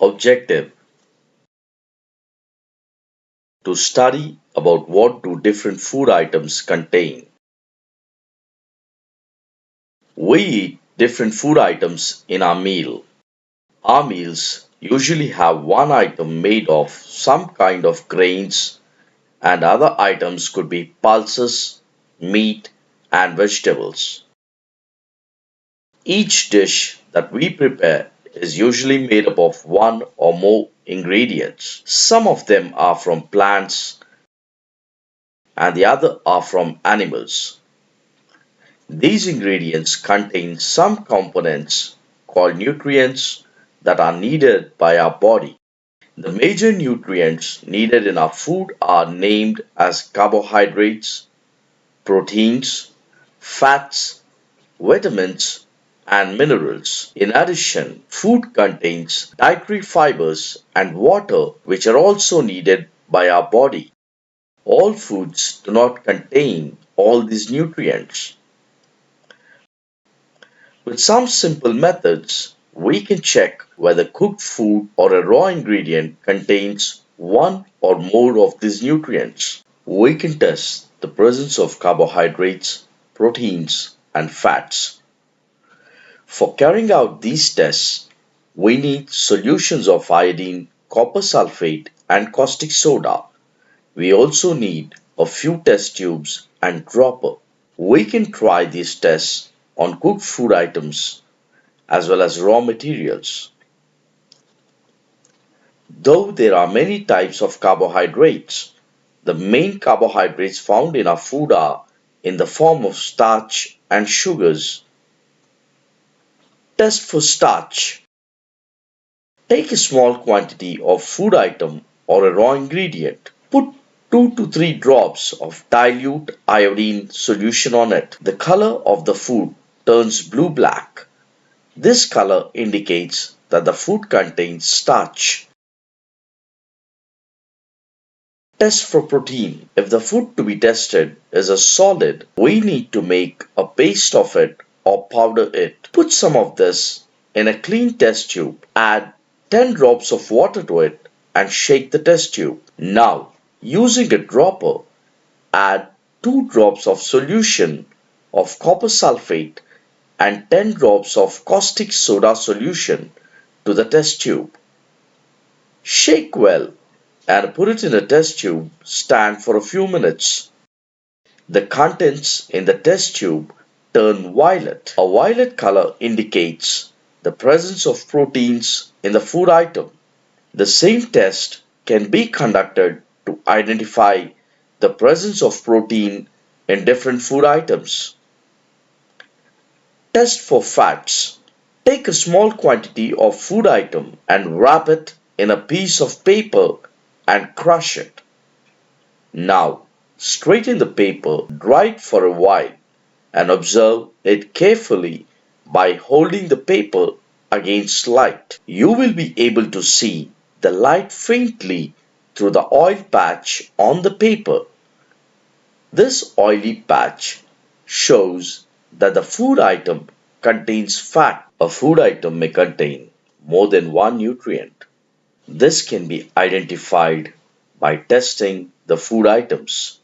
objective to study about what do different food items contain. We eat different food items in our meal. Our meals usually have one item made of some kind of grains, and other items could be pulses, meat, and vegetables. Each dish that we prepare is usually made up of one or more ingredients. Some of them are from plants and the other are from animals. These ingredients contain some components called nutrients that are needed by our body. The major nutrients needed in our food are named as carbohydrates, proteins, fats, vitamins, and minerals. In addition, food contains dietary fibers and water, which are also needed by our body. All foods do not contain all these nutrients. With some simple methods, we can check whether cooked food or a raw ingredient contains one or more of these nutrients. We can test the presence of carbohydrates, proteins, and fats. For carrying out these tests, we need solutions of iodine, copper sulfate, and caustic soda. We also need a few test tubes and dropper. We can try these tests on cooked food items as well as raw materials. Though there are many types of carbohydrates, the main carbohydrates found in our food are in the form of starch and sugars. Test for starch. Take a small quantity of food item or a raw ingredient. Put 2 to 3 drops of dilute iodine solution on it. The color of the food turns blue-black. This color indicates that the food contains starch. Test for protein. If the food to be tested is a solid, we need to make a paste of it or powder it. Put some of this in a clean test tube. Add 10 drops of water to it and shake the test tube. Now, using a dropper, add 2 drops of solution of copper sulfate and 10 drops of caustic soda solution to the test tube. Shake well and put it in a test tube stand for a few minutes. The contents in the test tube turn violet. A violet color indicates the presence of proteins in the food item. The same test can be conducted to identify the presence of protein in different food items. Test for fats. Take a small quantity of food item and wrap it in a piece of paper and crush it. Now, straighten the paper, dry it for a while, and observe it carefully by holding the paper against light. You will be able to see the light faintly through the oil patch on the paper. This oily patch shows that the food item contains fat. A food item may contain more than one nutrient. This can be identified by testing the food items.